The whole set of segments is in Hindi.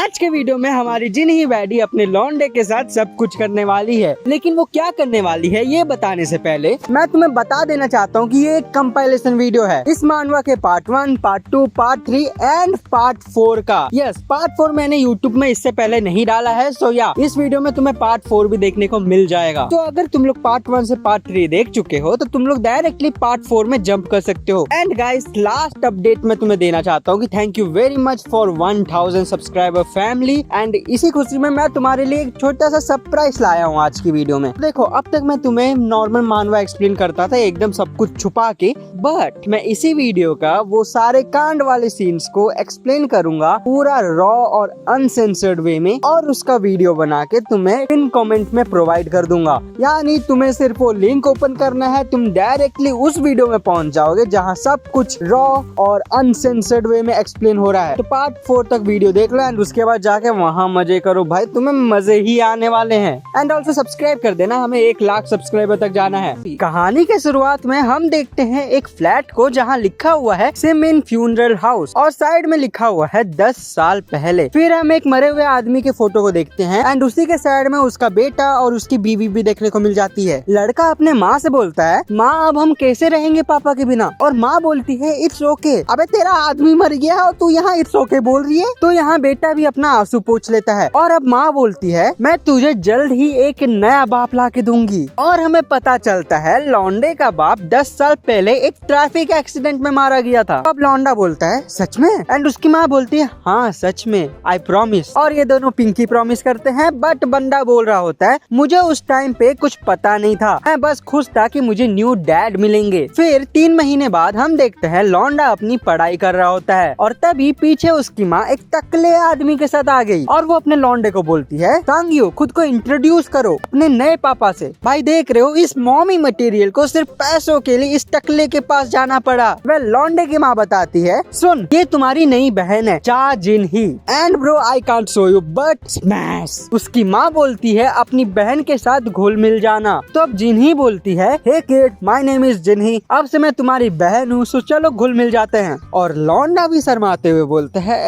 आज के वीडियो में हमारी जिन्ही बैडी अपने लौंडे के साथ सब कुछ करने वाली है, लेकिन वो क्या करने वाली है ये बताने से पहले मैं तुम्हें बता देना चाहता हूँ कि ये एक कंपाइलेशन वीडियो है इस मानवा के part 1, part 2, part 3 and part 4 का। यस, पार्ट 4 मैंने यूट्यूब में इससे पहले नहीं डाला है, सो या इस वीडियो में तुम्हें पार्ट 4 भी देखने को मिल जाएगा। तो अगर तुम लोग पार्ट 1 से पार्ट 3 देख चुके हो तो तुम लोग डायरेक्टली पार्ट 4 में जंप कर सकते हो। एंड गाइस, लास्ट अपडेट मैं तुम्हें देना चाहता हूँ कि thank you very much for 1000 subscriber family. And इसी खुशी में मैं तुम्हारे लिए एक छोटा सा सरप्राइज लाया हूँ आज की वीडियो में। देखो, अब तक मैं तुम्हें नॉर्मल मानवा एक्सप्लेन करता था एकदम सब कुछ छुपा के, बट मैं इसी वीडियो का वो सारे कांड वाले सीन्स को एक्सप्लेन करूंगा पूरा रॉ और अनसेंसर्ड वे में, और उसका वीडियो बना के तुम्हें पिन कमेंट में प्रोवाइड कर दूंगा। यानी तुम्हें सिर्फ वो लिंक ओपन करना है, तुम डायरेक्टली उस वीडियो में पहुंच जाओगे जहां सब कुछ रॉ और अनसेंसर्ड वे में एक्सप्लेन हो रहा है। तो पार्ट 4 तक वीडियो देख लो एंड उसके बाद जाके वहाँ मजे करो भाई, तुम्हें मजे ही आने वाले हैं। एंड ऑल्सो सब्सक्राइब कर देना, हमें 1 लाख सब्सक्राइबर तक जाना है। कहानी के शुरुआत में हम देखते हैं एक फ्लैट को जहाँ लिखा हुआ है सिमिन फ्यूनरल हाउस और साइड में लिखा हुआ है 10 साल पहले। फिर हम एक मरे हुए आदमी के फोटो को देखते हैं एंड उसी के साइड में उसका बेटा और उसकी बीवी भी देखने को मिल जाती है। लड़का अपने माँ से बोलता है, माँ अब हम कैसे रहेंगे पापा के बिना, और माँ बोलती है इट्स ओके। अबे तेरा आदमी मर गया और तू यहाँ इट्स ओके बोल रही है। तो यहाँ बेटा भी अपना आंसू पोंछ लेता है और अब माँ बोलती है मैं तुझे जल्द ही एक नया बाप ला के दूंगी। और हमें पता चलता है लौंडे का बाप 10 साल पहले एक ट्रैफिक एक्सीडेंट में मारा गया था। अब लौंडा बोलता है सच में, एंड उसकी माँ बोलती है हाँ सच में, आई प्रॉमिस। और ये दोनों पिंकी प्रॉमिस करते हैं, बट बंदा बोल रहा होता है मुझे उस टाइम पे कुछ पता नहीं था, मैं बस खुश था कि मुझे न्यू डैड मिलेंगे। फिर 3 महीने बाद हम देखते हैं लौंडा अपनी पढ़ाई कर रहा होता है और तभी पीछे उसकी माँ एक टकले आदमी के साथ आ गई और वो अपने लौंडे को बोलती है सांगियो खुद को इंट्रोड्यूस करो अपने नए पापा से। भाई देख रहे हो, इस मॉमी मटेरियल को सिर्फ पैसों के लिए इस टकले के पास जाना पड़ा। वह लौंडे की माँ बताती है सुन ये तुम्हारी नई बहन है Cha Jinhee, and bro I can't show you but smash. उसकी माँ बोलती है अपनी बहन के साथ घुल मिल जाना। तो अब जिन्ही बोलती है हे किड माय नेम इज जिन्ही, अब से मैं तुम्हारी बहन हूँ, सो चलो घुल मिल जाते हैं। और लौंडा भी शर्माते हुए बोलते है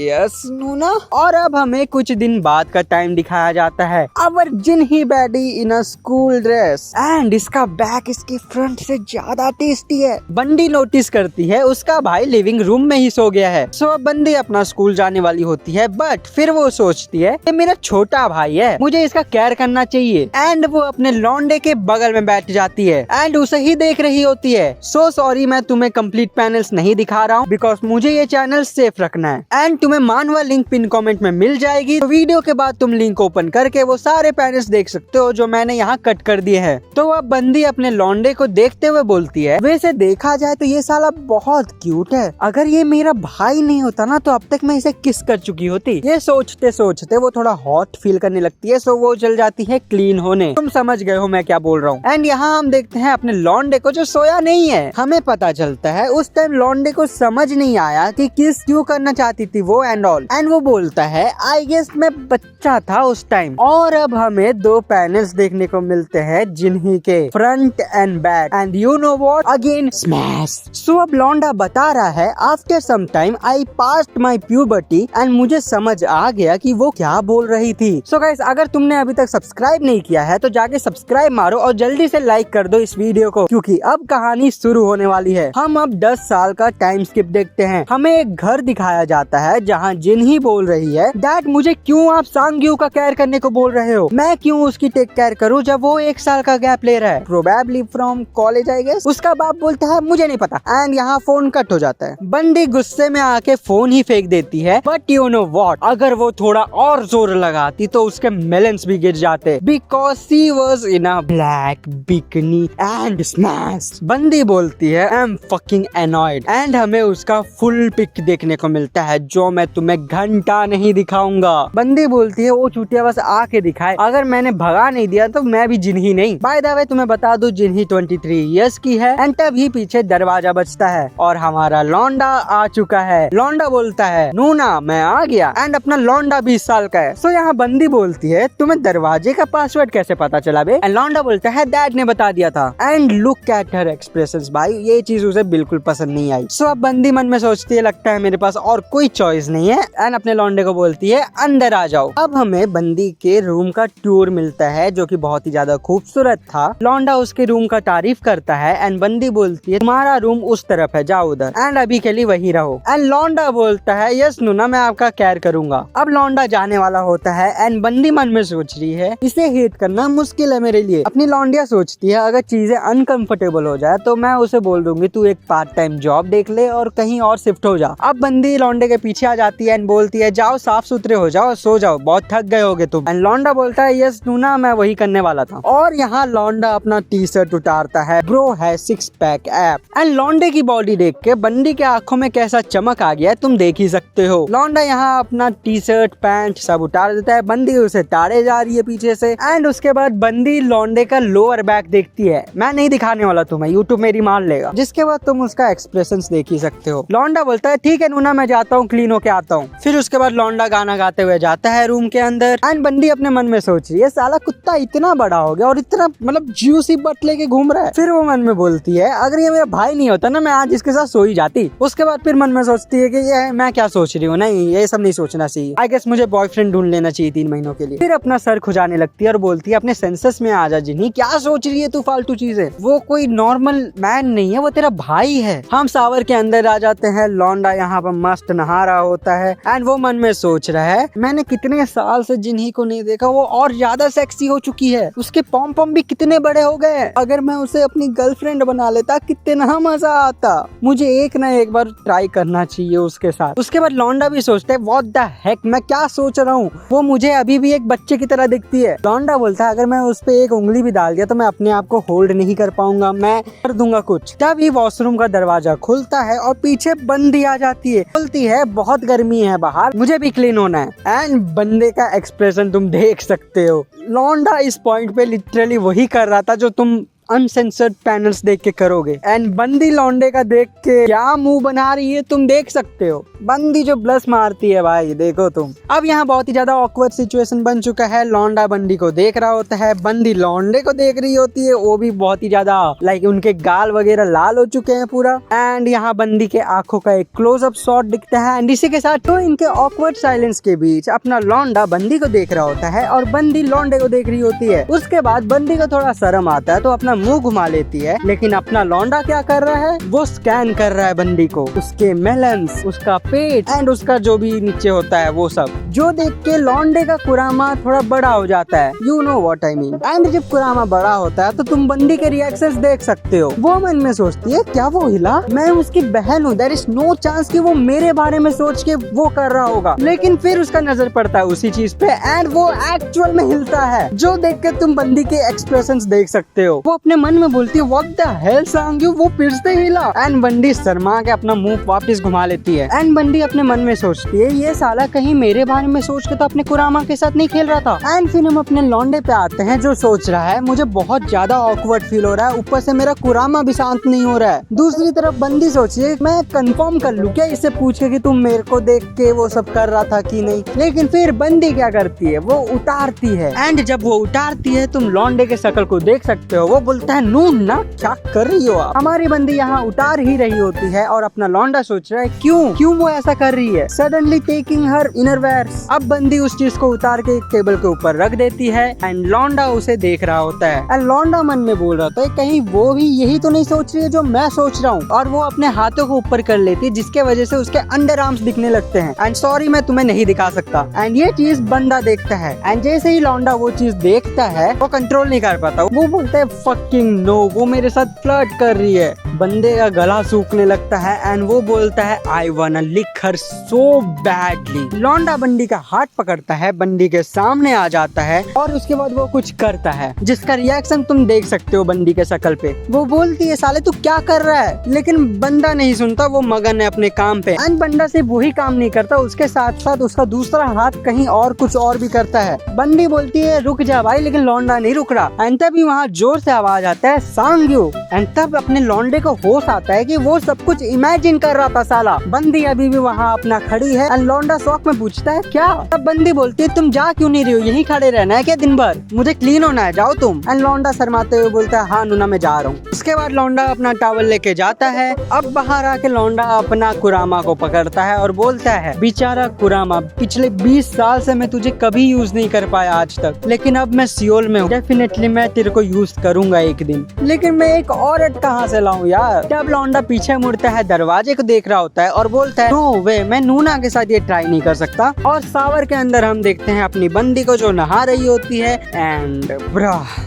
यस नूना। और अब हमें कुछ दिन बाद का टाइम दिखाया जाता है। Our Jinhee baddie in a school dress and इसका बैक इसकी फ्रंट से ज्यादा टेस्टी है। बंडी नोटिस करती है उसका भाई लिविंग रूम में ही सो गया है। सो अब बंदी अपना स्कूल जाने वाली होती है, बट फिर वो सोचती है कि मेरा छोटा भाई है, मुझे इसका केयर करना चाहिए। एंड वो अपने लौंडे के बगल में बैठ जाती है एंड उसे ही देख रही होती है। सो सॉरी मैं तुम्हें कंप्लीट पैनल्स नहीं दिखा रहा हूँ बिकॉज मुझे ये चैनल सेफ रखना है। एंड तुम्हें मानवा लिंक पिन कमेंट में मिल जाएगी, तो वीडियो के बाद तुम लिंक ओपन करके वो सारे पैनल्स देख सकते हो जो मैंने यहाँ कट कर दिए हैं। तो अब बंदी अपने लौंडे को देखते हुए बोलती है वैसे देखा जाए तो ये साला बहुत क्यूट है, अगर ये मेरा भाई नहीं होता ना तो अब तक मैं इसे किस कर चुकी होती। ये सोचते सोचते वो थोड़ा हॉट फील करने लगती है, सो वो चल जाती है क्लीन होने। तुम समझ गए हो मैं क्या बोल रहा हूँ। एंड यहाँ हम देखते हैं अपने लौंडे को जो सोया नहीं है। हमें पता चलता है उस टाइम लौंडे को समझ नहीं आया कि किस क्यों करना चाहती थी वो एंड ऑल, एंड वो बोलता है आई गेस मैं बच्चा था उस टाइम। और अब हमें 2 पैनल्स देखने को मिलते हैं जिन्ही के front and back, and you know what again smash. So अब लौंडा बता रहा है after some time I passed my puberty and मुझे समझ आ गया कि वो क्या बोल रही थी। सो गाइस, अगर तुमने अभी तक सब्सक्राइब नहीं किया है तो जाके सब्सक्राइब मारो और जल्दी से लाइक कर दो इस वीडियो को, क्योंकि अब कहानी शुरू होने वाली है। हम अब 10 साल का टाइम स्किप देखते हैं। हमें एक घर दिखाया जाता है जहाँ जिन्ही बोल रही है डैड मुझे क्यों आप सांग्यू का केयर करने को बोल रहे हो, मैं क्यों उसकी टेक केयर करूँ जब वो 1 साल का गैप ले रहा है, probably from college I guess. उसका बाप बोलता है मुझे नहीं पता, एंड यहाँ फोन कट हो जाता है। बंदी गुस्से में आके फोन ही फेंक देती है, बट यू नो व्हाट अगर वो थोड़ा और जोर लगाती तो उसके मेलन्स भी गिर जाते, because she was in a black bikini and smash. बंदी बोलती है I am fucking annoyed, and हमें उसका फुल पिक देखने को मिलता है जो मैं तुम्हें घंटा नहीं दिखाऊंगा। बंदी बोलती है वो चूतिया बस आके दिखाए, अगर मैंने भगा नहीं दिया तो मैं भी जिन्ही नहीं। बाय द वे तुम्हें बता दूं जिन्ही 23 इयर्स की है। एंड तभी पीछे दरवाजा बजता है और हमारा लौंडा आ चुका है। लौंडा बोलता है नूना मैं आ गया, एंड अपना लौंडा 20 साल का है। सो यहाँ बंदी बोलती है तुम्हें दरवाजे का पासवर्ड कैसे पता चला बे, एंड लौंडा बोलता है डैड ने बता दिया था। And look at her expressions भाई, ये चीज उसे बिल्कुल पसंद नहीं आई। सो अब बंदी मन में सोचती है लगता है मेरे पास और कोई चॉइस नहीं है, एंड अपने अपने लौंडे को बोलती है अंदर आ जाओ। अब हमें बंदी के रूम का टूर मिलता है जो कि बहुत ही ज्यादा खूबसूरत था। लौंडा उसके रूम का तारीफ करता है एंड बंदी बोलती है तुम्हारा रूम उस तरफ है, जाओ उधर एंड अभी के लिए वही रहो। एंड लौंडा बोलता है यस नूना मैं आपका केयर करूंगा। अब लौंडा जाने वाला होता है एंड बंदी मन में सोच रही है इसे हेट करना मुश्किल है मेरे लिए। अपनी लौंडिया सोचती है अगर चीजें अनकंफर्टेबल हो जाए तो मैं उसे बोल दूंगी तू एक पार्ट टाइम जॉब देख ले और कहीं और शिफ्ट हो जा। अब बंदी लौंडे के पीछे आ जाती है एंड बोलती है जाओ साफ सुथरे हो जाओ, सो जाओ, बहुत थक गए होगे तुम। एंड लौंडा बोलता है यस नूना मैं वही करने वाला था। और यहाँ लौंडा अपना टी शर्ट उतारता है, ब्रो है 6 पैक ऐप। एंड लौंडे की बॉडी देख के बंदी के आंखों में कैसा चमक आ गया है तुम देख ही सकते हो। लौंडा यहाँ अपना टी शर्ट पैंट सब उतार देता है, बंदी उसे ताड़े जा रही है पीछे से। एंड उसके बाद बंदी लौंडे का लोअर बैक देखती है, मैं नहीं दिखाने वाला तुम्हें, यूट्यूब मेरी मार लेगा। जिसके बाद तुम उसका एक्सप्रेशंस देख ही सकते हो। लौंडा बोलता है ठीक है नूना मैं जाता हूँ, क्लीन होके आता हूँ। फिर उसके बाद लौंडा गाना गाते हुए जाता है रूम के अंदर। एंड बंदी अपने मन में सोच रही है साला कुत्ता इतना बड़ा हो गया और इतना मतलब जूसी बट लेके घूम रहा है। फिर वो मन में बोलती है अगर ये मेरा भाई नहीं होता ना मैं आज इसके साथ सो ही जाती। उसके बाद फिर मन में सोचती है कि ये मैं क्या सोच रही हूँ, नहीं ये सब नहीं सोचना चाहिए, आई गेस मुझे बॉयफ्रेंड ढूंढ लेना चाहिए 3 महीनों के लिए। फिर अपना सर खुजाने लगती है और बोलती है अपने सेंसेस में आ जा जिन्हीं, क्या सोच रही है तू फालतू चीजें, वो कोई नॉर्मल मैन नहीं है, वो तेरा भाई है। हम सावर के अंदर आ जाते हैं। लौंडा यहाँ पर मस्त नहा रहा होता है एंड वो मन में सोच रहा है मैंने कितने साल से जिन्हीं को नहीं देखा, वो और ज्यादा सेक्सी हो चुकी है, उसके पॉम पॉम भी कितने बड़े हो गए, अगर मैं उसे अपनी गर्लफ्रेंड बना लेता कितना मजा आता, मुझे एक ना एक बार ट्राई करना चाहिए उसके साथ। उसके बाद लौंडा भी सोचता है व्हाट द हेक मैं क्या सोच रहा हूँ, वो मुझे अभी भी एक बच्चे की तरह दिखती है। लौंडा बोलता है अगर मैं उस पे एक उंगली भी डाल दिया तो मैं अपने आप को होल्ड नहीं कर पाऊंगा, मैं कर दूंगा कुछ। तभी वॉशरूम का दरवाजा खुलता है और पीछे बंदी आ जाती है, बोलती है बहुत गर्मी है बाहर, मुझे भी क्लीन होना है। एंड बंदे का एक्सप्रेशन तुम देख सकते हो, लौंडा इस पॉइंट पे लिटरली वही कर रहा था जो तुम अनसेंसर्ड पैनल्स देख के करोगे। एंड बंदी लौंडे का देख के क्या मुंह बना रही है तुम देख सकते हो, बंदी जो ब्लश मारती है भाई देखो तुम। अब यहाँ बहुत ही ज्यादा ऑकवर्ड सिचुएशन बन चुका है। लौंडा बंदी को देख रहा होता है, बंदी लौंडे को देख रही होती है, वो भी बहुत ही ज्यादा लाइक उनके गाल वगैरह लाल हो चुके हैं पूरा। एंड यहाँ बंदी के आंखों का एक क्लोजअप शॉट दिखता है एंड इसी के साथ तो इनके ऑकवर्ड साइलेंस के बीच अपना लौंडा बंदी को देख रहा होता है और बंदी लौंडे को देख रही होती है। उसके बाद बंदी को थोड़ा शर्म आता है तो अपना मुंह घुमा लेती है, लेकिन अपना लौंडा क्या कर रहा है, वो स्कैन कर रहा है बंदी को, उसके मेलन्स, उसका पेट एंड उसका जो भी नीचे होता है वो सब, जो देख के लौंडे का कुरामा थोड़ा बड़ा हो जाता है, you know what I mean. And जब कुरामा बड़ा होता है तो तुम बंदी के रिएक्शंस देख सकते हो। वो मन में सोचती है क्या वो हिला, मैं उसकी बहन हूँ, देयर इज नो चांस कि वो मेरे बारे में सोच के वो कर रहा होगा। लेकिन फिर उसका नजर पड़ता है उसी चीज पे एंड वो एक्चुअल में हिलता है, जो देख के तुम बंदी के एक्सप्रेशंस देख सकते हो। वो अपने मन में बोलती है व्हाट द हेल सांग्यू, वो फिर से हिला। एंड बंदी शर्मा के अपना मुंह वापस घुमा लेती है। एंड बंदी अपने मन में सोचती है ये साला कहीं मेरे बारे में सोच के तो अपने कुरामा के साथ नहीं खेल रहा था। एंड फिर हम अपने लौंडे पे आते हैं जो सोच रहा है मुझे बहुत ज्यादा ऑकवर्ड फील हो रहा है, ऊपर से मेरा कुरामा भी शांत नहीं हो रहा है। दूसरी तरफ बंदी सोचिए मैं कंफर्म कर लूं क्या इससे पूछ के कि तुम मेरे को देख के वो सब कर रहा था कि नहीं। लेकिन फिर बंदी क्या करती है, वो उतारती है। एंड जब वो उतारती है तुम लौंडे के शक्ल को देख सकते हो, वो बोलता है नून ना क्या कर रही हो आप। हमारी बंदी यहाँ उतार ही रही होती है और अपना लौंडा सोच रहा है क्यों वो ऐसा कर रही है, सडनली टेकिंग हर इनरवेयर्स। अब बंदी उस चीज को उतार के टेबल के ऊपर रख देती है एंड लौंडा उसे देख रहा होता है। एंड लौंडा मन में बोल रहा था कहीं वो भी यही तो नहीं सोच रही है जो मैं सोच रहा हूँ, और वो अपने हाथों को ऊपर कर लेती है जिसके वजह से उसके अंडर आर्म्स दिखने लगते हैं। एंड सॉरी मैं तुम्हें नहीं दिखा सकता। एंड ये चीज बंदा देखता है एंड जैसे ही लौंडा वो चीज देखता है वो कंट्रोल नहीं कर पाता, वो बोलता है फकिंग नो, वो मेरे साथ फ्लर्ट कर रही है। बंदे का गला सूखने लगता है एंड वो बोलता है आई वाना लिक हर सो बैडली। लौंडा बंदी का हाथ पकड़ता है, बंदी के सामने आ जाता है और उसके बाद वो कुछ करता है जिसका रिएक्शन तुम देख सकते हो बंदी के शक्ल पे। वो बोलती है साले तू क्या कर रहा है, लेकिन बंदा नहीं सुनता, वो मगन है अपने काम पे। एंड बंदा सिर्फ वही काम नहीं करता, उसके साथ साथ उसका दूसरा हाथ कहीं और कुछ और भी करता है। बंदी बोलती है रुक जा भाई, लेकिन लौंडा नहीं रुक रहा। एंड तभी वहाँ जोर से आवाज आवाज आता है सांग यू। एंड तब अपने लौंडे को होश आता है कि वो सब कुछ इमेजिन कर रहा था साला। बंदी अभी भी वहाँ अपना खड़ी है एंड लौंडा शौक में पूछता है क्या। तब बंदी बोलती है तुम जा क्यों नहीं रही हो, यहीं खड़े रहना है क्या दिन भर, मुझे क्लीन होना है, जाओ तुम। एंड लौंडा शर्माते हुए बोलता है हाँ नूना मैं जा रहा हूँ। उसके बाद लौंडा अपना टॉवल लेके जाता है। अब बाहर आके लौंडा अपना कुरामा को पकड़ता है और बोलता है बेचारा कुरामा, पिछले 20 साल से मैं तुझे कभी यूज नहीं कर पाया आज तक, लेकिन अब मैं सियोल में हूँ, डेफिनेटली मैं तेरे को यूज करूंगा एक दिन, लेकिन मैं एक औरत कहाँ से लाऊं यार। तब लौंडा पीछे मुड़ता है, दरवाजे को देख रहा होता है और बोलता है नो वे, मैं नूना के साथ ये ट्राई नहीं कर सकता। और सावर के अंदर हम देखते हैं अपनी बंदी को जो नहा रही होती है एंड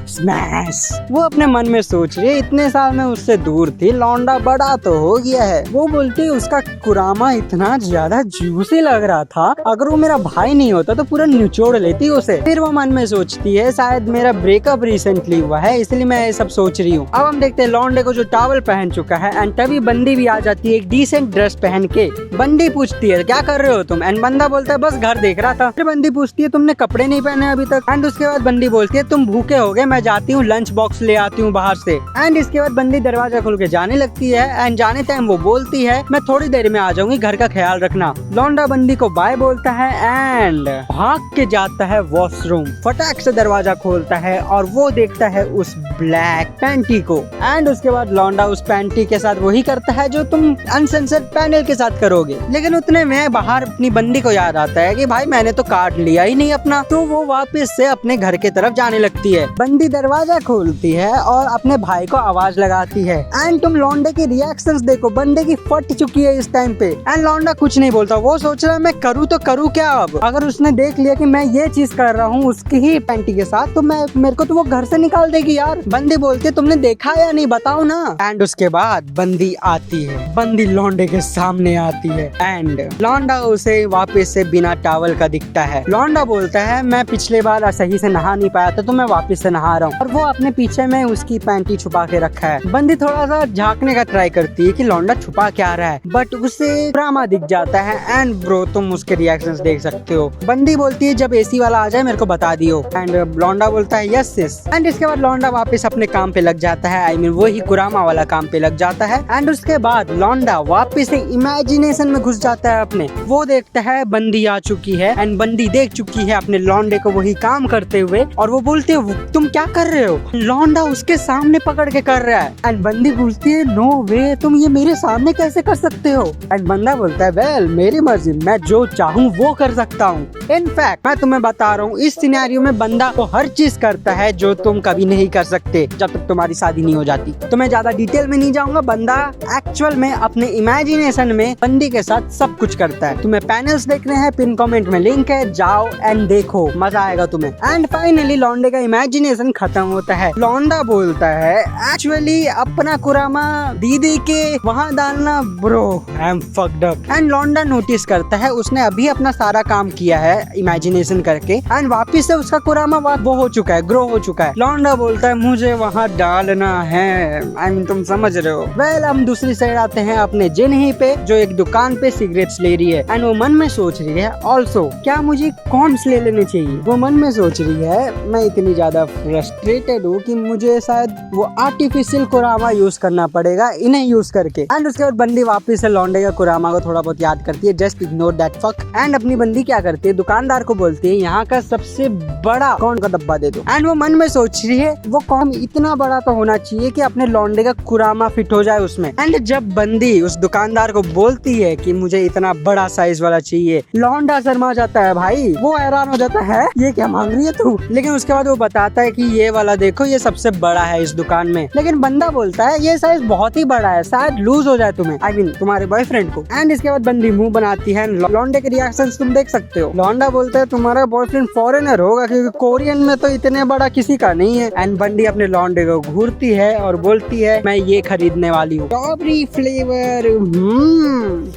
स्मैश। वो अपने मन में सोच रही है इतने साल में उससे दूर थी, लौंडा बड़ा तो हो गया है। वो बोलती है उसका कुरामा इतना ज्यादा जूसी लग रहा था, अगर वो मेरा भाई नहीं होता तो पूरा निचोड़ लेती उसे। फिर वो मन में सोचती है शायद मेरा ब्रेकअप रिसेंटली हुआ है इसलिए मैं ये सब सोच रही हूँ। अब हम देखते हैं लौंडे को जो टॉवल पहन चुका है एंड तभी बंदी भी आ जाती है एक डिसेंट ड्रेस पहन के। बंदी पूछती है क्या कर रहे हो तुम, एंड बंदा बोलता है बस घर देख रहा था। फिर बंदी पूछती है तुमने कपड़े नहीं पहने अभी तक, एंड उसके बाद बंदी बोलती है तुम भूखे हो गए, मैं जाती हूँ लंच बॉक्स ले आती हूँ बाहर से। एंड इसके बाद बंदी दरवाजा खोल के जाने लगती है एंड जाने टाइम वो बोलती है मैं थोड़ी देर में आ जाऊंगी, घर का ख्याल रखना। लौंडा बंदी को बाय बोलता है एंड भाग के जाता है वॉशरूम। फटाक से दरवाजा खोलता है और वो देखता है उस ब्लैक पैंटी को। एंड उसके बाद लौंडा उस पैंटी के साथ वही करता है जो तुम अनसेंसर्ड पैनल के साथ करोगे। लेकिन उतने में बाहर अपनी बंदी को याद आता है कि भाई मैंने तो कार्ड लिया ही नहीं अपना, तो वो वापस से अपने घर के तरफ जाने लगती है। बंदी दरवाजा खोलती है और अपने भाई को आवाज लगाती है एंड तुम लौंडे की रिएक्शंस देखो, बंदे की फट चुकी है इस टाइम पे। एंड लौंडा कुछ नहीं बोलता, वो सोच रहा है मैं करूँ तो करूँ क्या। अब अगर उसने देख लिया कि मैं ये चीज कर रहा हूँ उसकी ही पैंटी के साथ तो मेरे को तो वो घर से निकाल देगी यार। बंदी बोलती है तुमने देखा या नहीं बताओ ना। एंड उसके बाद बंदी आती है, बंदी लौंडे के सामने आती है एंड लौंडा उसे वापस से बिना टॉवल का दिखता है। लौंडा बोलता है मैं पिछले बार सही से नहा नहीं पाया था तो मैं वापस से नहा रहा हूँ, और वो अपने पीछे में उसकी पैंटी छुपा के रखा है। बंदी थोड़ा सा झांकने का ट्राई करती है कि लौंडा छुपा क्या रहा है, बट उसे ड्रामा दिख जाता है एंड ब्रो तुम उसके रिएक्शंस देख सकते हो। बंदी बोलती है जब एसी वाला आ जाए मेरे को बता दियो, एंड लौंडा बोलता है यस यस। एंड इसके बाद लौंडा वापस अपने काम पे लग जाता है, आई मीन वही कुरामा वाला काम पे लग जाता है। एंड उसके बाद लौंडा वापस से इमेजिनेशन में घुस जाता है अपने। वो देखता है बंदी आ चुकी है एंड बंदी देख चुकी है अपने लौंडे को वही काम करते हुए, और वो बोलती है तुम क्या कर रहे हो। लौंडा उसके सामने पकड़ के कर रहा है एंड बंदी बोलती है नो वे, तुम ये मेरे सामने कैसे कर सकते हो। एंड बंदा बोलता है वेल मेरी मर्जी, मैं जो चाहूँ वो कर सकता हूँ। इनफैक्ट मैं तुम्हें बता रहा हूँ इस सिनेरियो में बंदा वो हर चीज करता है जो तुम कभी नहीं कर सकते जब तक तुम्हारी शादी नहीं हो जाती। तो मैं ज्यादा डिटेल में नहीं जाऊंगा, बंदा एक्चुअल में अपने इमेजिनेशन में बंदी के साथ सब कुछ करता है। तुम्हें पैनल्स देखने हैं, पिन कमेंट में लिंक है, जाओ एंड देखो, मजा आएगा तुम्हें। एंड फाइनली लौंडे का इमेजिनेशन खत्म होता है। लौंडा बोलता है एक्चुअली अपना कुरामा दीदी के वहाँ डालना, bro I am fucked up. And लौंडा नोटिस करता है उसने अभी अपना सारा काम किया है इमेजिनेशन करके एंड वापिस से उसका कुरामा वो हो चुका है, ग्रो हो चुका है। लौंडा बोलता है मुझे वहाँ डालना है, आई मीन तुम समझ रहे हो। वेल हम दूसरी साइड आते हैं अपने जिन्ही पे जो एक दुकान पे सिगरेट्स ले रही है एंड वो मन में सोच रही है ऑल्सो क्या मुझे कॉम्स ले लेने चाहिए। वो मन में सोच रही है मैं इतनी ज्यादा फ्रस्ट्रेटेड हूँ कि मुझे शायद वो आर्टिफिशियल कुरामा यूज करना पड़ेगा इन्हें यूज करके। एंड उसके बाद बंदी वापस से लौंडे का कुरामा को थोड़ा बहुत याद करती है, just ignore that fuck. And अपनी बंदी क्या करती है दुकानदार को बोलती है यहाँ का सबसे बड़ा कौन का डब्बा दे दो। एंड वो मन में सोच रही है वो कौन इतना बड़ा तो होना चाहिए कि अपने लौंडे का कुरामा फिट हो जाए उसमें। एंड जब बंदी उस दुकानदार को बोलती है कि मुझे इतना बड़ा साइज वाला चाहिए, लौंडा शर्मा जाता है भाई, वो हैरान हो जाता है ये क्या मांग रही है तू। लेकिन उसके बाद वो बताता है कि ये वाला देखो ये सबसे बड़ा है इस दुकान में। लेकिन बंदा बोलता है ये साइज बहुत ही बड़ा है, शायद लूज हो जाए तुम्हें, आई मीन तुम्हारे बॉयफ्रेंड को। एंड इसके बाद बंदी मुंह बनाती है, लौंडे के रिएक्शंस तुम देख सकते हो। लौंडा बोलता है तुम्हारा बॉयफ्रेंड फॉरेनर होगा क्योंकि कोरियन में तो इतने बड़ा किसी का नहीं है। एंड बंदी अपने लौंडे को घूरती है और बोलती है मैं ये खरीदने वाली हूँ, स्ट्रॉबेरी फ्लेवर।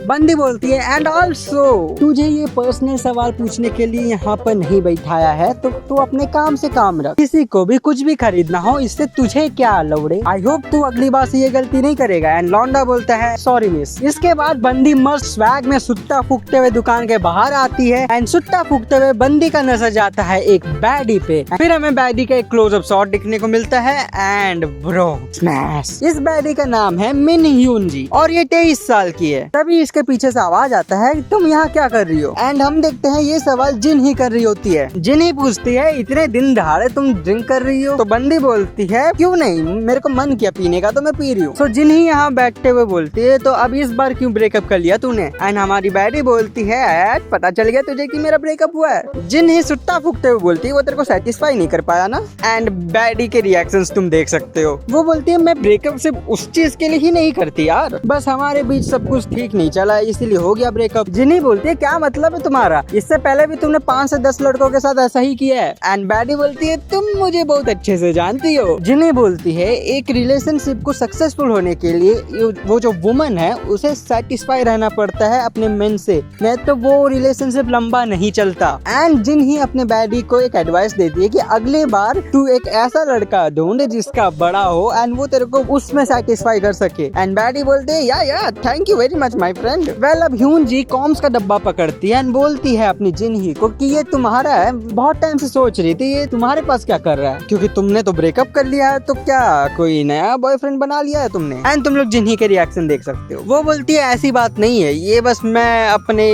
बंदी बोलती है एंड ऑल्सो तुझे ये पर्सनल सवाल पूछने के लिए यहाँ पर नहीं बैठाया है तो तू अपने काम से काम रख, किसी को भी कुछ भी खरीदना हो इससे तुझे क्या लौड़े। आई होप तू अगली बार से ये गलती नहीं करेगा। एंड लौंडा बोलता है सॉरी मिस। इसके बाद बंदी मस्त स्वैग में सुट्टा फूकते हुए दुकान के बाहर आती है एंड सुट्टा फूकते हुए बंदी का नजर जाता है एक बैडी पे। फिर हमें बैडी का एक क्लोजअप शॉट दिखने को मिलता होता है एंड ब्रो स्मैश। इस बैडी का नाम है मिन ह्यून जी और ये 23 साल की है। तभी इसके पीछे से आवाज आता है तुम यहाँ क्या कर रही हो। एंड हम देखते हैं ये सवाल जिन ही कर रही होती है। जिन ही पूछती है इतने दिन दहाड़े तुम ड्रिंक कर रही हो। तो बंदी बोलती है क्यों नहीं, मेरे को मन किया पीने का तो मैं पी रही हूँ। तो जिन ही यहाँ बैठते हुए बोलती है तो अब इस बार क्यों ब्रेकअप कर लिया तूने। एंड हमारी बैडी बोलती है पता चल गया तुझे कि मेरा ब्रेकअप हुआ है। जिन ही सुट्टा फूकते हुए बोलती है वो तेरे को सेटिस्फाई नहीं कर पाया ना। एंड बैडी के रिएक्शंस तुम देख सकते हो। वो बोलती है मैं ब्रेकअप सिर्फ उस चीज के लिए ही नहीं करती यार, बस हमारे बीच सब कुछ ठीक नहीं चला इसीलिए हो गया ब्रेकअप। जिन्ही बोलती है क्या मतलब है तुम्हारा, इससे पहले भी तुमने 5 से 10 लड़कों के साथ ऐसा ही किया है। एंड बैडी बोलती है तुम मुझे बहुत अच्छे से जानती हो। जिन्ही बोलती है एक रिलेशनशिप को सक्सेसफुल होने के लिए वो जो वुमन है उसे सेटिस्फाई रहना पड़ता है अपने मेन से, नहीं तो वो रिलेशनशिप लंबा नहीं चलता। एंड जिन्ही अपने बैडी को एक एडवाइस देती है कि अगली बार तू एक ऐसा लड़का ढूंढ जिसका बड़ा हो एंड वो तेरे को उसमें सेटिस्फाई कर सके। एंड बैडी बोलते है या thank you very much my friend. Well अब ह्यून जी कॉम्स का डब्बा पकड़ती है एंड बोलती है अपनी जिन्ही को कि ये तुम्हारा है, बहुत टाइम से सोच रही थी ये तुम्हारे पास क्या कर रहा है, क्योंकि तुमने तो ब्रेकअप कर लिया है तो क्या कोई नया बॉयफ्रेंड बना लिया है तुमने। एंड तुम लोग जिन्ही के रिएक्शन देख सकते हो। वो बोलती है ऐसी बात नहीं है, ये बस मैं अपने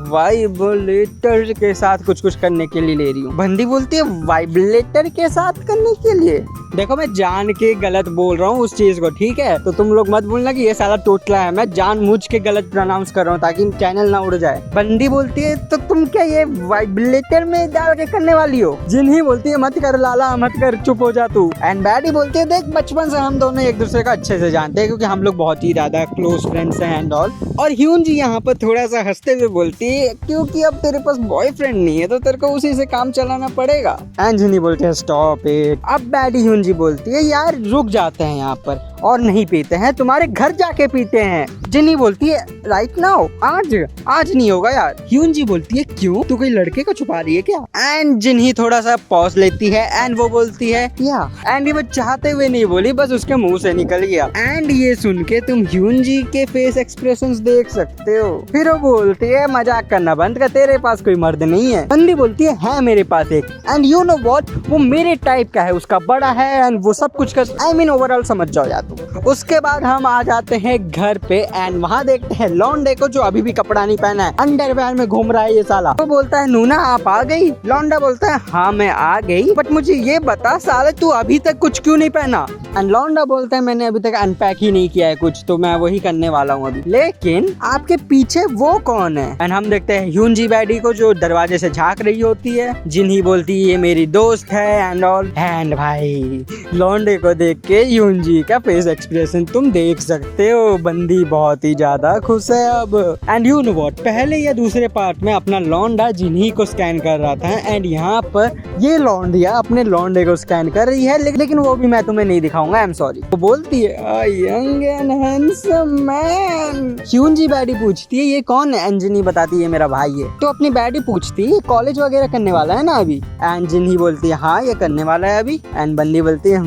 वाइब्रेटर के साथ कुछ करने के लिए ले रही हूँ। बंदी बोलती है वाइब्रेटर के साथ करने के लिए। देखो मैं जान के गलत बोल रहा हूँ उस चीज को, ठीक है, तो तुम लोग मत बोलना कि ये साला टोटला है। मैं जानबूझ के गलत प्रोनाउंस कर रहा हूँ ताकि चैनल ना उड़ जाए। बंदी बोलती है तो तुम क्या ये वाइब्रेटर में डाल के करने वाली हो। जिन्ही बोलती है मत कर लाला मत कर, चुप हो जा तू। एंड बैडी बोलती है देख बचपन से हम दोनों एक दूसरे का अच्छे से जानते हैं क्योंकि हम लोग बहुत ही ज्यादा क्लोज फ्रेंड्स हैं एंड ऑल। और ह्यून जी यहाँ पर थोड़ा सा हंसते हुए बोलती है क्योंकि अब तेरे पास बॉयफ्रेंड नहीं है तो तेरे को उसी से काम चलाना पड़ेगा। एंड जिन्ही बोलते हैं स्टॉप इट। अब बैडी ह्यून जी बोलती है यार रुक जाते हैं यहाँ पर और नहीं पीते हैं, तुम्हारे घर जाके पीते हैं। जिन्ही बोलती है राइट नाउ, आज नहीं होगा यार। ह्यून जी बोलती है क्यों, तू कोई लड़के को छुपा रही है क्या। एंड जिन्ही थोड़ा सा पॉज लेती है एंड वो बोलती है या। एंड ये वो चाहते हुए नहीं बोली, बस उसके मुंह से निकल गया। एंड ये सुन के तुम ह्यून जी के फेस एक्सप्रेशंस देख सकते हो। फिर वो बोलती है मजाक करना बंद कर, तेरे पास कोई मर्द नहीं है। बंदी बोलती है मेरे पास एक, एंड यू नो व्हाट, वो मेरे टाइप का है, उसका बड़ा है एंड वो सब कुछ कर, आई मीन ओवरऑल समझ जाओ यार। उसके बाद हम आ जाते हैं घर पे एंड वहाँ देखते हैं लौंडे को जो अभी भी कपड़ा नहीं पहना है, अंडरवेयर में घूम रहा है ये साला। वो बोलता है नूना आप आ गई। लौंडा बोलता है हाँ मैं आ गई, बट मुझे ये बता साले तू अभी तक कुछ क्यों नहीं पहना। एंड लौंडा बोलता है मैंने अभी तक अनपैक ही नहीं किया है कुछ, तो मैं वही करने वाला हूँ अभी। लेकिन आपके पीछे वो कौन है। एंड हम देखते हैं ह्यून जी बैडी को जो दरवाजे से झांक रही होती है। जिन्ही बोलती है ये मेरी दोस्त है एंड ऑल। एंड भाई लौंडे को देख के ह्यून जी का फेस एक्सप्रेशन तुम देख सकते हो, बंदी बहुत ही ज्यादा खुश है अब। एंड यू नो व्हाट, पहले या दूसरे पार्ट में अपना लौंडा जिन्ही को स्कैन कर रहा था एंड यहाँ पर ये लौंडिया अपने लौंडे को स्कैन कर रही है, लेकिन वो भी मैं तुम्हें नहीं दिखाऊंगा, आई एम सॉरी। वो बोलती है young and handsome man. Hyun Ji baddie पूछती है ये कौन है। एंड जिन्ही बताती है मेरा भाई है। तो अपनी बैडी पूछती है कॉलेज वगैरह करने वाला है ना अभी। एंड जिन्ही बोलती है हाँ ये करने वाला है अभी। एंड बंदी बोलती है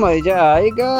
मजा आएगा,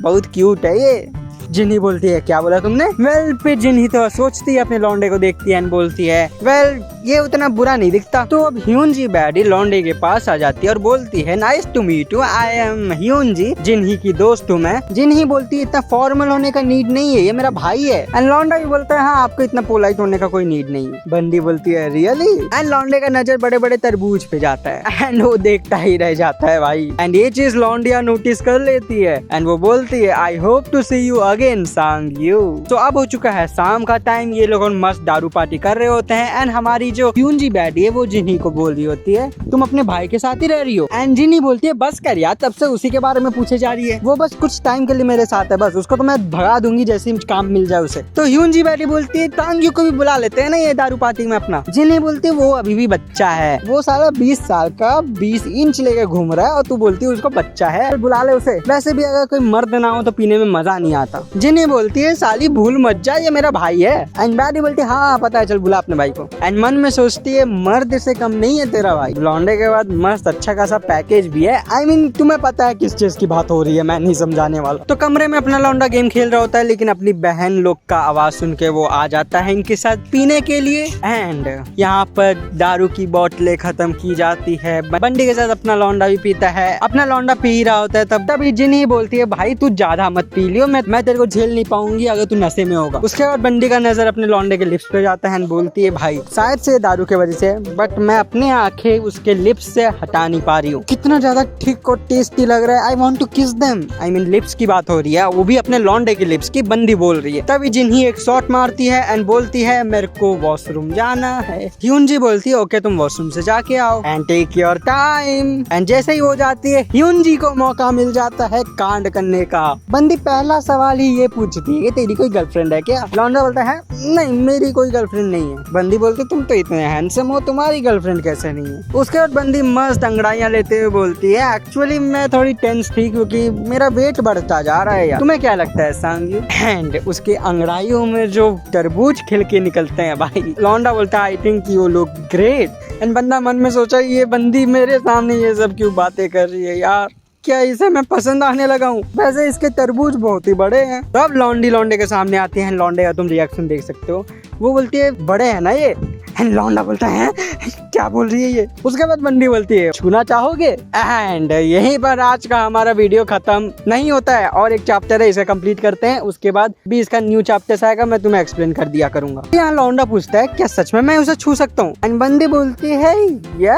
बहुत क्यूट है ये। जिन्ही बोलती है क्या बोला तुमने। वेल फिर जिन्ही तो सोचती है अपने लौंडे को देखती है एंड बोलती है वेल ये उतना बुरा नहीं दिखता। तो अब ह्यून जी बैडी लौंडे के पास आ जाती है और बोलती है nice to meet you, I am Hyunji, Jinhee की दोस्त हूँ मैं। जिन्ही बोलती है इतना फॉर्मल होने का नीड नहीं है, ये मेरा भाई है। एंड लौंडा भी बोलता है हाँ आपको इतना पोलाइट होने का कोई नीड नहीं है। बंदी बोलती है रियली। एंड लौंडे का नजर बड़े बड़े तरबूज पे जाता है एंड वो देखता ही रह जाता है भाई। एंड ये चीज लौंडिया नोटिस कर लेती है एंड वो बोलती है I hope to see you again Sang Woo. तो अब हो चुका है शाम का टाइम, ये लोग मस्त दारू पार्टी कर रहे होते हैं। एंड हमारी जो ह्यून जी बैडी है वो जिन्ही को बोल रही होती है तुम अपने भाई के साथ ही रह रही हो। एंड जिन्ही बोलती है बस कर यार, तब से उसी के बारे में पूछे जा रही है, वो बस कुछ टाइम के लिए मेरे साथ है, बस उसको तो मैं भगा दूंगी जैसे ही काम मिल जाए उसे। तो ह्यून जी बैडी बोलती है तांग यू को भी बुला लेते हैं ना ये दारू पार्टी में अपना। जिन्ही बोलती है वो अभी भी बच्चा है, वो साला 20 साल का 20 इंच लेके घूम रहा है और तू बोलती है उसको बच्चा है, बुला ले उसे। वैसे भी अगर कोई मर्द ना हो तो पीने में मजा नहीं आता। जिन्ही बोलती है साली भूल मत जा ये मेरा भाई है। एंड बैडी बोलती है हाँ पता है चल बुला अपने भाई को। एंड मन में सोचती है मर्द से कम नहीं है तेरा भाई, लौंडे के बाद मस्त अच्छा खासा पैकेज भी है। I mean, तुम्हें पता है किस चीज की बात हो रही है, मैं नहीं समझाने वाला। तो कमरे में अपना लौंडा गेम खेल रहा होता है, लेकिन अपनी बहन लोग का आवाज सुन के वो आ जाता है इनके साथ पीने के लिए। एंड यहाँ पर दारू की बोतलें खत्म की जाती है। बंडी के साथ अपना लौंडा भी पीता है। अपना लौंडा पी रहा होता है तभी जिनी बोलती है भाई तू ज्यादा मत पी लियो, मैं तेरे को झेल नहीं पाऊंगी अगर तू नशे में होगा। उसके बाद बंडी का नजर अपने लौंडे के लिप्स पे जाता है। बोलती है भाई शायद से दारू के वजह से, बट मैं अपनी आंखें उसके लिप्स से हटा नहीं पा रही हूँ। कितना ज्यादा ठीक और टेस्टी लग रहा है। आई वॉन्ट टू किस देम। आई मीन लिप्स की बात हो रही है, वो भी अपने लौंडे के लिप्स की। बंदी बोल रही है। तभी जिन्ही एक शॉट मारती है एंड बोलती है मेरे को वॉशरूम जाना है। ह्यूनजी बोलती है ओके तुम वॉशरूम से जाके आओ and take your time. And जैसे ही वो जाती है ह्यूनजी को मौका मिल जाता है कांड करने का। बंदी पहला सवाल ही ये पूछती है कि तेरी कोई गर्लफ्रेंड है क्या? लौंडा बोलता है नहीं मेरी कोई गर्लफ्रेंड नहीं है। बंदी बोलती तुम तो इतने हैंडसम हो, तुम्हारी गर्लफ्रेंड कैसे नहीं है? उसके बाद बंदी मस्त अंगड़ाइयां लेते हुए बोलती है एक्चुअली मैं थोड़ी टेंस थी क्योंकि मेरा वेट बढ़ता जा रहा है यार, तुम्हें क्या लगता है सांगी? एंड उसके अंगड़ाइयों में जो तरबूज खिल के निकलते हैं भाई। लौंडा बोलता है I think you look great. And बंदा मन में सोचा ये बंदी मेरे सामने ये सब क्यों बातें कर रही है यार, क्या इसे मैं पसंद आने लगा हूँ? वैसे इसके तरबूज बहुत ही बड़े हैं। तो अब लौंडी लौंडे के सामने आती है। लौंडे का तुम रिएक्शन देख सकते हो। वो बोलती है बड़े हैं ना ये। लौंडा बोलता है क्या बोल रही है ये? उसके बाद बंदी बोलती है छूना चाहोगे? एंड यहीं पर आज का हमारा वीडियो खत्म नहीं होता है, और एक चैप्टर है इसे कंप्लीट करते हैं, उसके बाद भी इसका न्यू चैप्टर आएगा, मैं तुम्हें एक्सप्लेन कर दिया करूंगा। यहाँ लौंडा पूछता है क्या सच में मैं उसे छू सकता हूँ? एंड बंदी बोलती है या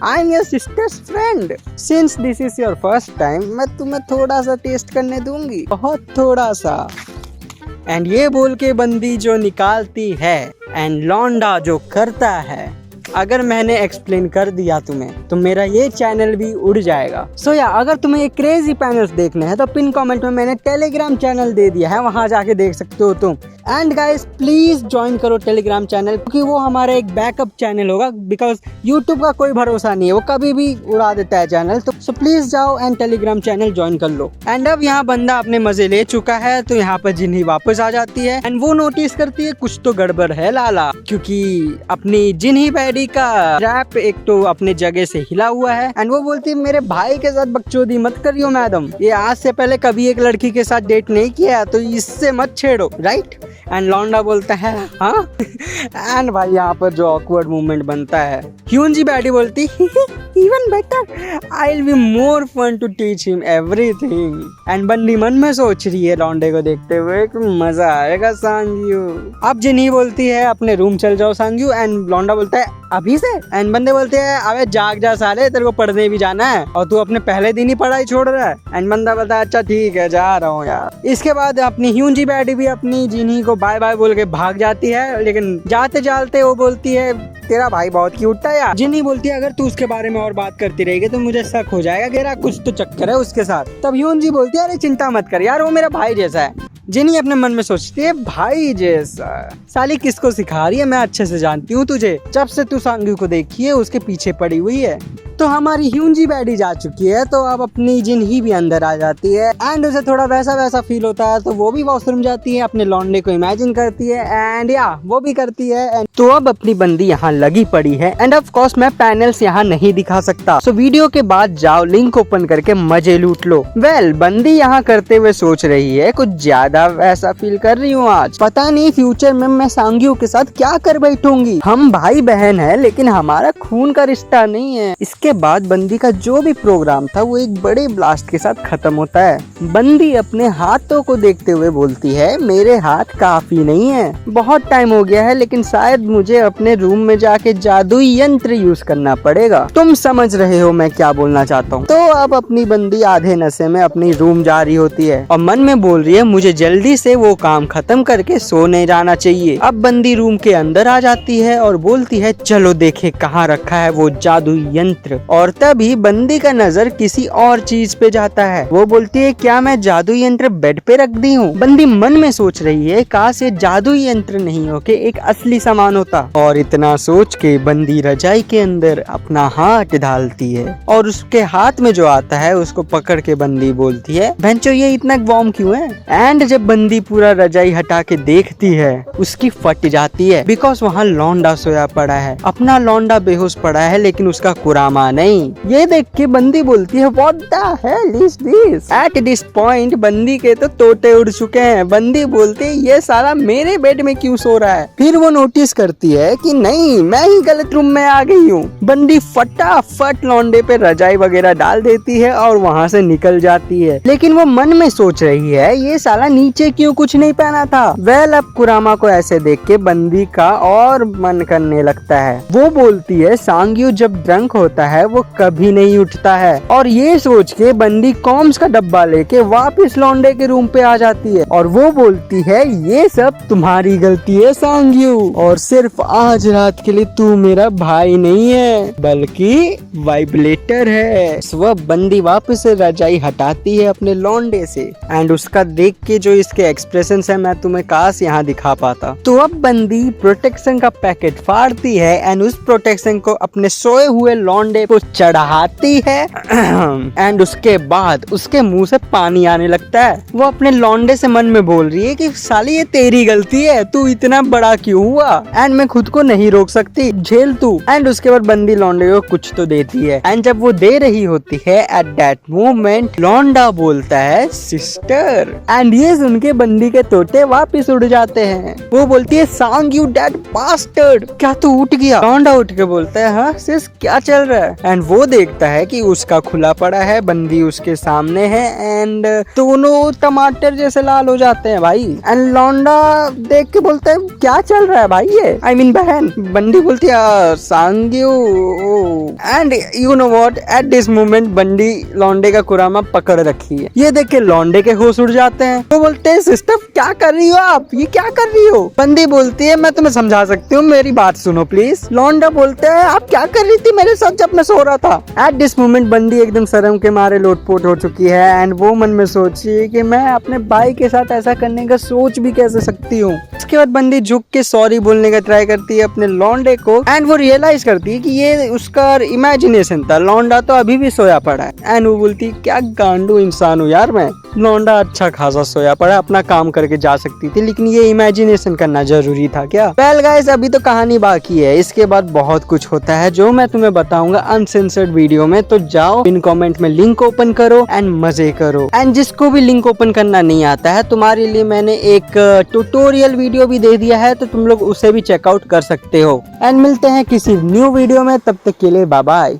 I am your sisters friend, since this is your first time मैं तुम्हें थोड़ा सा टेस्ट करने दूंगी, बहुत थोड़ा सा। एंड ये बोल के बंदी जो निकालती है एंड लौंडा जो करता है, अगर मैंने एक्सप्लेन कर दिया तुम्हें तो मेरा ये चैनल भी उड़ जाएगा। सो या अगर तुम्हें ये क्रेजी पैनल्स देखने हैं तो पिन कमेंट में मैंने टेलीग्राम चैनल दे दिया है, वहां जाके देख सकते हो तुम। एंड गाइस प्लीज ज्वाइन करो टेलीग्राम चैनल, क्योंकि वो हमारा एक बैकअप चैनल होगा, बिकॉज यूट्यूब का कोई भरोसा नहीं है, वो कभी भी उड़ा देता है चैनल। तो सो प्लीज जाओ एंड टेलीग्राम चैनल ज्वाइन कर लो। एंड अब यहाँ बंदा अपने मजे ले चुका है, तो यहाँ पर जिन्ही वापस आ जाती है एंड वो नोटिस करती है कुछ तो गड़बड़ है लाला, क्योंकि अपनी जिन्ही बैडी का रैप एक तो अपने जगह से हिला हुआ है। एंड वो बोलती है मेरे भाई के साथ बकचोदी मत करियो मैडम, ये आज से पहले कभी एक लड़की के साथ डेट नहीं किया तो इससे मत छेड़ो, राइट? एंड लौंडा बोलता है हाँ। एंड भाई यहाँ पर जो ऑकवर्ड मूवमेंट बनता है, ह्यूनजी बैडी बोलती even better, I will be more fun to teach him everything. And बंदी मन में सोच रही है लौंडे को देखते हुए कि मजा आएगा सांग्यू। अब जिन्ही बोलती है अपने रूम चल जाओ सांग्यू, एंड लौंडा बोलता है अभी से? एंड बंदे बोलते हैं अबे जाग जा साले, तेरे को पढ़ने भी जाना है और तू अपने पहले दिन ही पढ़ाई छोड़ रहा है। एंड बंदा बोलता है अच्छा ठीक है जा रहा हूँ यार। इसके बाद अपनी ह्यूनजी बैडी भी अपनी जिन्ही को बाय बाय बोल के भाग जाती है, लेकिन जाते जाते वो बोलती है तेरा भाई बहुत क्यूट था यार। जिन्ही बोलती है अगर तू उसके बारे में और बात करती रहेगी तो मुझे शक हो जाएगा कि तेरा कुछ तो चक्कर है उसके साथ। तब ह्यूनजी बोलती है अरे चिंता मत कर यार, वो मेरा भाई जैसा है। जिन्ही अपने मन में सोचती है भाई जैसा साली किसको सिखा रही है, मैं अच्छे से जानती हूँ तुझे, जब से तू सांग्यू को देखी है उसके पीछे पड़ी हुई है। तो हमारी ह्यूनजी बैडी जा चुकी है, तो अब अपनी जिन्ही भी अंदर आ जाती है एंड उसे थोड़ा वैसा वैसा फील होता है, तो वो भी वॉशरूम जाती है, अपने लौंडे को इमेजिन करती है एंड या वो भी करती है। तो अब अपनी बंदी यहाँ लगी पड़ी है एंड ऑफ कोर्स मैं पैनल्स यहाँ नहीं दिखा सकता, सो वीडियो के बाद जाओ लिंक ओपन करके मजे लूट लो। वेल बंदी यहाँ करते हुए सोच रही है कुछ ज्यादा वैसा फील कर रही हूँ आज, पता नहीं फ्यूचर में मैं सांग्यू के साथ क्या कर बैठूंगी। हम भाई बहन है लेकिन हमारा खून का रिश्ता नहीं है। इसके बाद बंदी का जो भी प्रोग्राम था वो एक बड़े ब्लास्ट के साथ खत्म होता है। बंदी अपने हाथों को देखते हुए बोलती है मेरे हाथ काफी नहीं है, बहुत टाइम हो गया है, लेकिन शायद मुझे अपने रूम में जाके जादुई यंत्र यूज करना पड़ेगा। तुम समझ रहे हो मैं क्या बोलना चाहता हूँ। तो अब अपनी बंदी आधे नशे में अपनी रूम जा रही होती है और मन में बोल रही है मुझे जल्दी से वो काम खत्म करके सोने जाना चाहिए। अब बंदी रूम के अंदर आ जाती है और बोलती है चलो देखे कहाँ रखा है वो जादुई यंत्र। यंत्र। और तभी बंदी का नजर किसी और चीज पे जाता है। वो बोलती है क्या मैं जादू यंत्र बेड पे रख दी हूँ। बंदी मन में सोच रही है काश ये जादू यंत्र नहीं होके एक असली सामान होता। और इतना सोच के बंदी रजाई के अंदर अपना हाथ डालती है और उसके हाथ में जो आता है उसको पकड़ के बंदी बोलती है भैंचो ये इतना वार्म क्यों है। एंड जब बंदी पूरा रजाई हटा के देखती है उसकी फट जाती है बिकॉज वहाँ लौंडा सोया पड़ा है। अपना लौंडा बेहोश पड़ा है लेकिन उसका कुरामा नहीं। ये देख के बंदी बोलती है what the hell is this. At this point बंदी के तो तोते उड़ चुके हैं। बंदी बोलती है ये साला मेरे बेड में क्यों सो रहा है। फिर वो नोटिस करती है कि नहीं मैं ही गलत रूम में आ गई हूँ। बंदी फटाफट लौंडे पे रजाई वगैरह डाल देती है और वहाँ से निकल जाती है। लेकिन वो मन में सोच रही है ये साला नीचे क्यों कुछ नहीं पहना था। वेल अब कुरामा को ऐसे देख के बंदी का और मन करने लगता है। वो बोलती है सांग्यू जब ड्रंक होता है वो कभी नहीं उठता है। और ये सोच के बंदी कॉम्स का डब्बा लेके वापस लौंडे के रूम पे आ जाती है और वो बोलती है ये सब तुम्हारी गलती है सांग्यू और सिर्फ आज रात के लिए तू मेरा भाई नहीं है बल्कि वाइब्रेटर है। वह बंदी वापस से रजाई हटाती है अपने लौंडे से एंड उसका देख के जो इसके एक्सप्रेशन है मैं तुम्हें काश यहाँ दिखा पाता। तो अब बंदी प्रोटेक्शन का पैकेट फाड़ती है एंड उस प्रोटेक्शन को अपने सोए हुए लौंडे को चढ़ाती है एंड उसके बाद उसके मुंह से पानी आने लगता है। वो अपने लौंडे से मन में बोल रही है कि साली ये तेरी गलती है तू इतना बड़ा क्यों हुआ एंड मैं खुद को नहीं रोक सकती झेल तू। एंड उसके बाद बंदी लौंडे को कुछ तो देती है एंड जब वो दे रही होती है एट दैट मोमेंट लौंडा बोलता है सिस्टर एंड ये सुन के बंदी के तोते वापिस उड़ जाते हैं। वो बोलती है सांग्यू डेड बास्टर्ड क्या तू उठ गया। लौंडा उठ के बोलता है हाँ सिस क्या चल रहा है। एंड वो देखता है कि उसका खुला पड़ा है बंदी उसके सामने है एंड दोनों टमाटर जैसे लाल हो जाते हैं भाई। एंड लौंडा देख के बोलता है क्या चल रहा है भाई ये आई मीन बहन। बंदी बोलती है thank you and you know what at this moment बंदी लौंडे का कुरामा पकड़ रखी है। ये देख के लौंडे के होश उड़ जाते हैं। वो बोलते हैं सिस्टर क्या कर रही हो आप ये क्या कर रही हो। बंदी बोलती है मैं तुम्हें समझा सकती हूँ मेरी बात सुनो प्लीज। लौंडा बोलते है आप क्या कर रही थी मेरे साथ जब मैं सो रहा था। एट दिस मोमेंट बंदी एकदम शर्म के मारे लोटपोट हो चुकी है एंड वो मन में सोची है कि मैं अपने भाई के साथ ऐसा करने का सोच भी कैसे सकती हूँ। उसके बाद बंदी झुक के सॉरी बोलने का ट्राई करती है अपने लौंडे को एंड वो रियलाइज करती है कि ये उसका इमेजिनेशन था। लौंडा तो अभी भी सोया पड़ा है एंड वो बोलती क्या गांडू इंसान हूँ यार मैं। लौंडा अच्छा खासा सोया पड़ा अपना काम करके जा सकती थी लेकिन ये इमेजिनेशन करना जरूरी था क्या। वेल गाइस अभी तो कहानी बाकी है। इसके बाद बहुत कुछ होता है जो मैं तुम्हें बताऊंगा अनसेंसर्ड वीडियो में। तो जाओ इन कमेंट में लिंक ओपन करो एंड मजे करो। एंड जिसको भी लिंक ओपन करना नहीं आता है तुम्हारे लिए मैंने एक ट्यूटोरियल वीडियो भी दे दिया है तो तुम लोग उसे भी चेकआउट कर सकते हो। एंड मिलते हैं किसी न्यू वीडियो में तब तक के लिए बाय बाय।